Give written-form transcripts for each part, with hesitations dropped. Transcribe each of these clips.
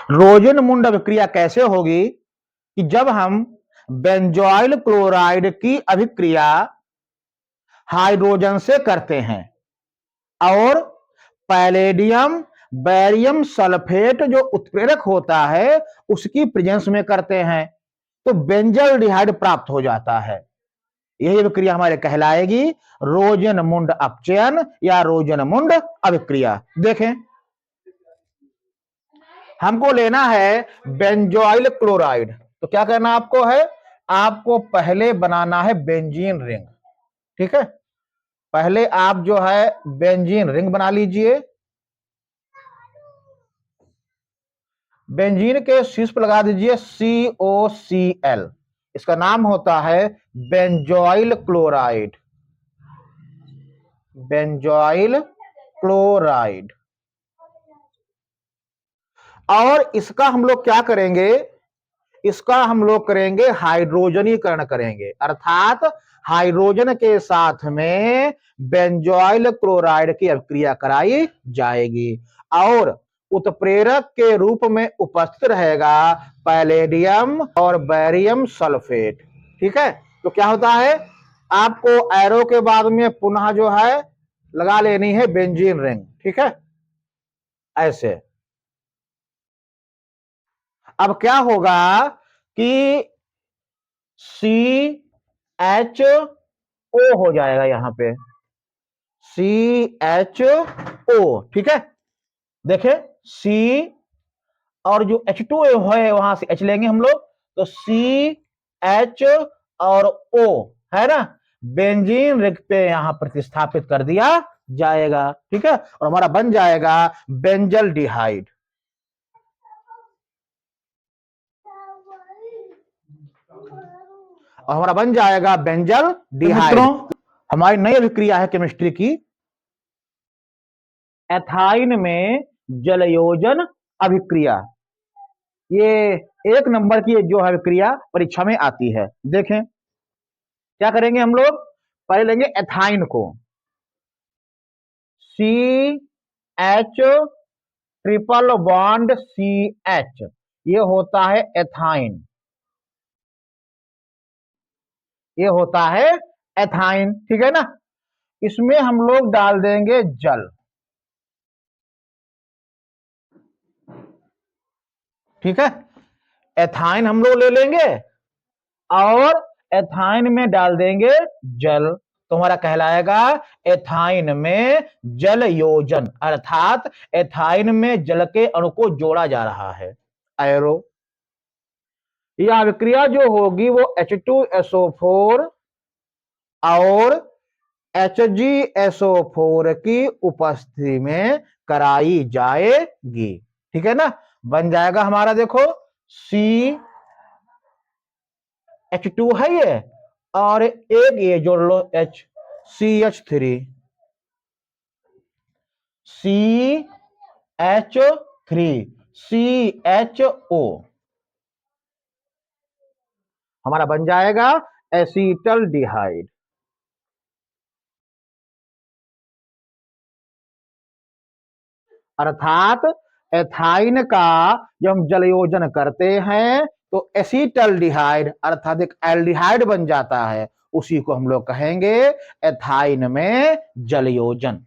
रोजनमुंड अभिक्रिया कैसे होगी कि जब हम बेंजोइल क्लोराइड की अभिक्रिया हाइड्रोजन से करते हैं और पैलेडियम बैरियम सल्फेट जो उत्प्रेरक होता है उसकी प्रेजेंस में करते हैं तो बेंजल डिहाइड प्राप्त हो जाता है। यही अभिक्रिया हमारे कहलाएगी रोजनमुंड अपचयन या रोजनमुंड अभिक्रिया। देखें, हमको लेना है बेंजोइल क्लोराइड, तो क्या करना आपको है, आपको पहले बनाना है बेंजीन रिंग। ठीक है, पहले आप जो है बेंजीन रिंग बना लीजिए। बेंजीन के शीर्ष पर लगा दीजिए COCl, इसका नाम होता है बेंजोइल क्लोराइड। Benzoyl chloride. और इसका हम लोग क्या करेंगे, इसका हम लोग करेंगे हाइड्रोजनीकरण करेंगे, अर्थात हाइड्रोजन के साथ में बेंजोइल क्लोराइड की अभिक्रिया कराई जाएगी और उत्प्रेरक के रूप में उपस्थित रहेगा पैलेडियम और बैरियम सल्फेट। ठीक है, तो क्या होता है, आपको एरो के बाद में पुनः जो है लगा लेनी है बेंजीन रिंग। ठीक है, ऐसे। अब क्या होगा कि CHO हो जाएगा यहां पे CHO। ठीक है, देखें C और जो H2O है वहां से H लेंगे हम लोग, तो CH और O है ना, बेंजीन रिंग पे यहां प्रतिस्थापित कर दिया जाएगा। ठीक है, और हमारा बन जाएगा बेंजल डिहाइड। और हमारा बन जाएगा बेंजल डिहाइड। हमारी नई अभिक्रिया है केमिस्ट्री की एथाइन में जलयोजन अभिक्रिया। ये एक नंबर की जो अभिक्रिया परीक्षा में आती है। देखें क्या करेंगे हम लोग, पहले लेंगे एथाइन को, CH ट्रिपल बॉन्ड CH, ये होता है एथाइन, ये होता है एथाइन। ठीक है ना, इसमें हम लोग डाल देंगे जल। ठीक है, एथाइन हम लोग ले लेंगे और एथाइन में डाल देंगे जल, तो हमारा कहलाएगा एथाइन में जल योजन, अर्थात एथाइन में जल के अणु को जोड़ा जा रहा है, एरो। यह अभिक्रिया जो होगी वो H2SO4 और HgSO4 की उपस्थिति में कराई जाएगी। ठीक है ना, बन जाएगा हमारा, देखो CH2 है ये और एक ये जोड़ लो CH3, CHO, हमारा बन जाएगा एसीटल डिहाइड। अर्थात एथाइन का जब हम जलयोजन करते हैं तो एसीटल डिहाइड अर्थात एक एल्डिहाइड बन जाता है, उसी को हम लोग कहेंगे एथाइन में जलयोजन।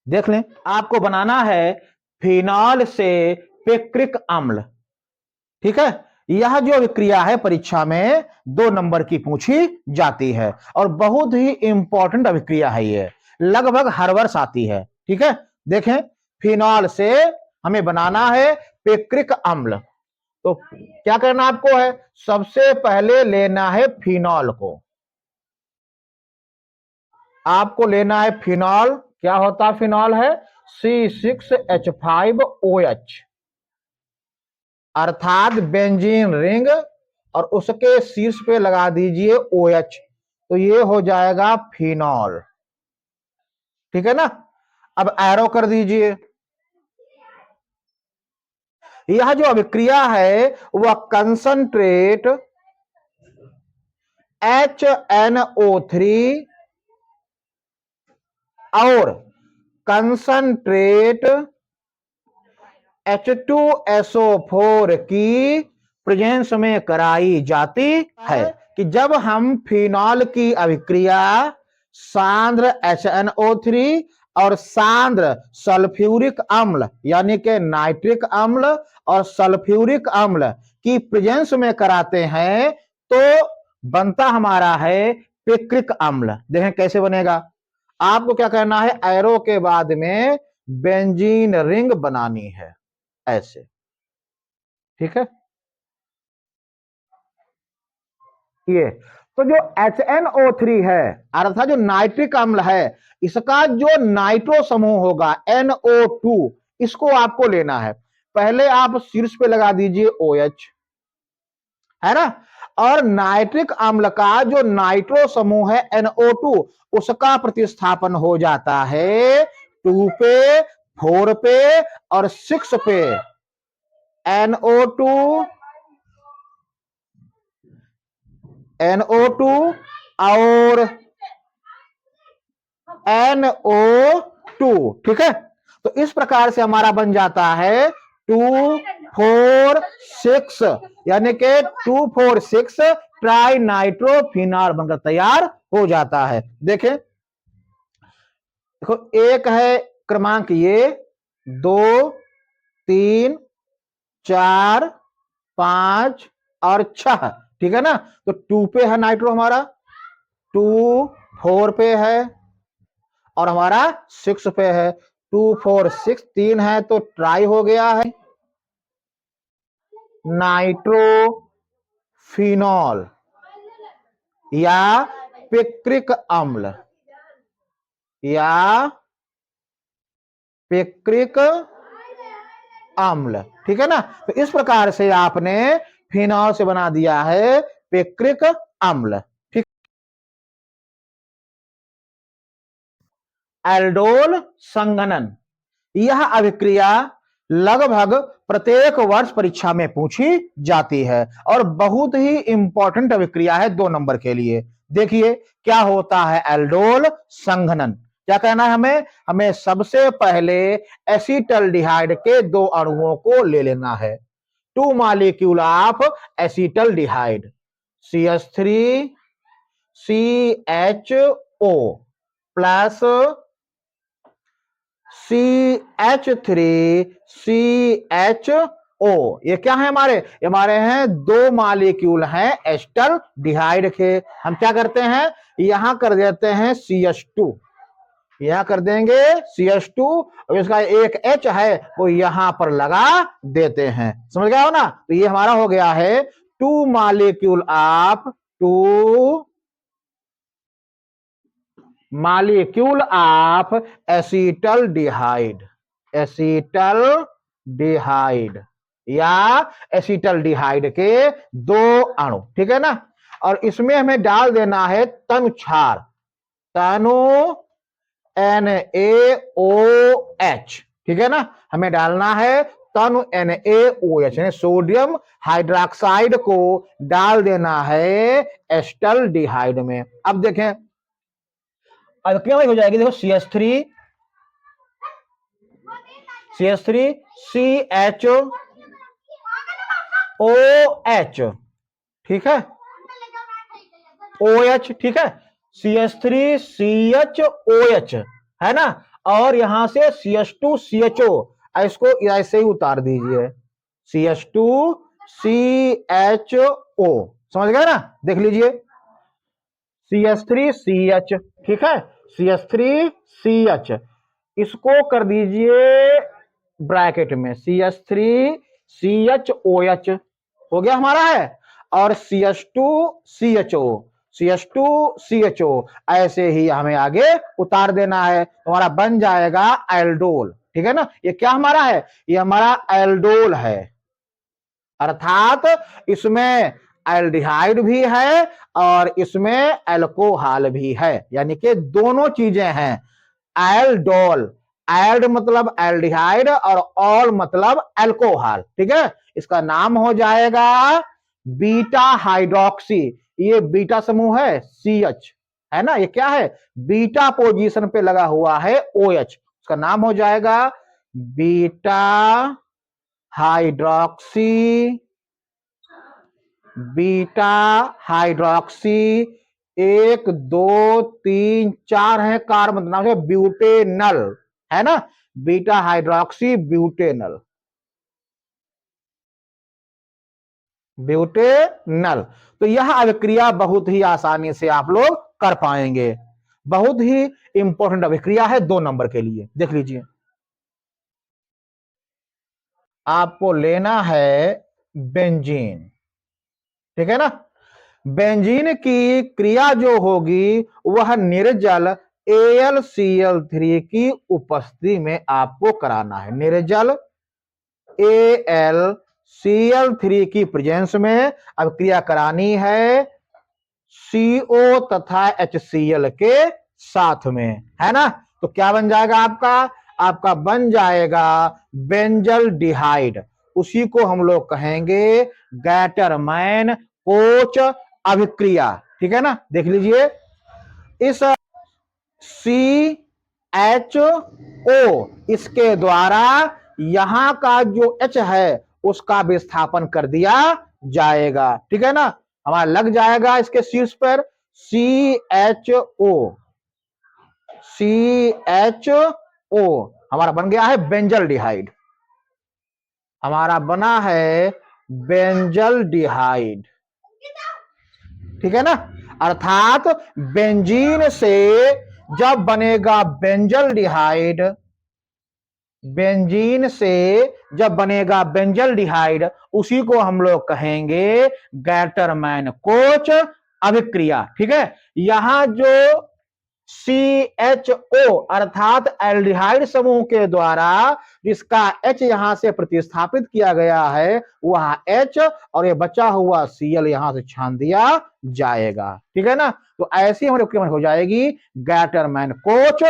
देख लें, आपको बनाना है फिनॉल से पिक्रिक अम्ल। ठीक है, यह जो अभिक्रिया है परीक्षा में 2 नंबर की पूछी जाती है और बहुत ही इंपॉर्टेंट अभिक्रिया है, ये लगभग हर वर्ष आती है। ठीक है, देखें फिनॉल से हमें बनाना है पिक्रिक अम्ल, तो क्या करना आपको है, सबसे पहले लेना है फिनॉल को, आपको लेना है फिनॉल। क्या होता है फिनॉल है C6H5OH, अर्थात बेंजीन रिंग और उसके शीर्ष पे लगा दीजिए OH, तो ये हो जाएगा फिनॉल। ठीक है ना, अब एरो कर दीजिए। यह जो अभिक्रिया है वह कंसंट्रेट HNO3 और कंसंट्रेट H2SO4 की प्रेजेंस में कराई जाती है कि जब हम फिनॉल की अभिक्रिया सांद्र HNO3 और सांद्र सल्फ्यूरिक अम्ल यानी कि नाइट्रिक अम्ल और सल्फ्यूरिक अम्ल की प्रेजेंस में कराते हैं तो बनता हमारा है पिक्रिक अम्ल। देखें कैसे बनेगा। आपको क्या करना है, एरो के बाद में बेंजीन रिंग बनानी है ऐसे, ठीक है। ये तो जो HNO3 है अर्थात जो नाइट्रिक अम्ल है, इसका जो नाइट्रो समूह होगा NO2, इसको आपको लेना है। पहले आप शीर्ष पे लगा दीजिए OH, है ना। और नाइट्रिक अम्ल का जो नाइट्रो समूह है NO2, उसका प्रतिस्थापन हो जाता है 2 पे, 4 पे और 6 पे। NO2 और NO2, ठीक है। तो इस प्रकार से हमारा बन जाता है 2, 4, 6 यानी कि 2, 4, 6 ट्राई नाइट्रोफिनॉल बनकर तैयार हो जाता है। देखें, देखो एक है क्रमांक ये, 2, 3, 4, 5 और 6, ठीक है ना। तो 2 पे है नाइट्रो हमारा, 2, 4 पे है और हमारा 6 पे है। 2, 4, 6 3 है तो ट्राई हो गया है नाइट्रोफिनॉल या पिक्रिक अम्ल या पिक्रिक अम्ल, ठीक है ना। तो इस प्रकार से आपने फिनॉल से बना दिया है पिक्रिक अम्ल, ठीक। एल्डोल संघनन, यह अभिक्रिया लगभग प्रत्येक वर्ष परीक्षा में पूछी जाती है और बहुत ही इंपॉर्टेंट अभिक्रिया है 2 नंबर के लिए। देखिए क्या होता है एल्डोल संघनन। क्या कहना है हमें सबसे पहले एसीटल्डिहाइड के 2 अणुओं को ले लेना है। 2 molecule of acetaldehyde CH3 CHO plus CH3 CHO। ये क्या है हमारे हैं 2 मॉलिक्यूल हैं एसिटल्डिहाइड के। हम क्या करते हैं, यहां कर देते हैं CH2, यहां कर देंगे CH2 और इसका एक H है वो यहां पर लगा देते हैं। समझ गया हो ना। तो ये हमारा हो गया है 2 molecule of 2 molecule of acetaldehyde या एसिटल्डिहाइड के 2 अणु, ठीक है ना। और इसमें हमें डाल देना है तनु क्षार, तनु NaOH, ठीक है ना। हमें डालना है तनु NaOH यानी सोडियम हाइड्रोक्साइड को डाल देना है एसिटल्डिहाइड में। अब देखें अब क्या हो जाएगी, देखो CH3 CHOOH, ठीक है, OH, ठीक है, CH3 CHOH है ना। और यहां से CH2 CHO, इसको ऐसे ही उतार दीजिए CH2 CHO, समझ गए ना। देख लीजिए CH3 CH, ठीक है, CH3 CH, इसको कर दीजिए ब्रैकेट में CH3 CHOH हो गया हमारा है। और CH2 CHO ऐसे ही हमें आगे उतार देना है, तो हमारा बन जाएगा एल्डोल, ठीक है ना। ये क्या हमारा है, ये हमारा एल्डोल है, अर्थात इसमें एल्डिहाइड भी है और इसमें एल्कोहल भी है, यानी कि दोनों चीजें हैं। एल्डोल, एल्ड मतलब एल्डिहाइड और ऑल मतलब एल्कोहल, ठीक है। इसका नाम हो जाएगा बीटा हाइड्रोक्सी। ये बीटा समूह है CH, है ना। ये क्या है, बीटा पोजीशन पे लगा हुआ है OH, इसका नाम हो जाएगा बीटा हाइड्रोक्सी बीटा हाइड्रोक्सी, एक दो तीन चार है कार्बन, नाम है ब्यूटेनल, है ना, बीटा हाइड्रोक्सी ब्यूटेनल, ब्यूटेनल। तो यह अभिक्रिया बहुत ही आसानी से आप लोग कर पाएंगे, बहुत ही इंपॉर्टेंट अभिक्रिया है 2 नंबर के लिए। देख लीजिए, आपको लेना है बेंजीन, ठीक है ना। बेंजीन की क्रिया जो होगी वह निर्जल AlCl3 की उपस्थिति में आपको कराना है, निर्जल AlCl3 की प्रेजेंस में अब क्रिया करानी है CO तथा HCl के साथ में, है ना। तो क्या बन जाएगा आपका, आपका बन जाएगा बेंजल डिहाइड, उसी को हम लोग कहेंगे गैटरमैन कोच अभिक्रिया, ठीक है ना। देख लीजिए, इस CHO इसके द्वारा यहां का जो H है उसका विस्थापन कर दिया जाएगा, ठीक है ना। हमारा लग जाएगा इसके शीर्ष पर CHO, हमारा बन गया है बेंजल डिहाइड, हमारा बना है बेंजल डिहाइड, ठीक है ना। अर्थात बेंजीन से जब बनेगा बेंजल डिहाइड, बेंजीन से जब बनेगा बेंजल डिहाइड, उसी को हम लोग कहेंगे गैटरमैन कोच अभिक्रिया, ठीक है। यहां जो CHO अर्थात एल्डिहाइड समूह के द्वारा जिसका H यहां से प्रतिस्थापित किया गया है वह H, और ये बचा हुआ Cl यहां से छान दिया जाएगा, ठीक है ना। तो ऐसी हमारी हो जाएगी गैटरमैन कोच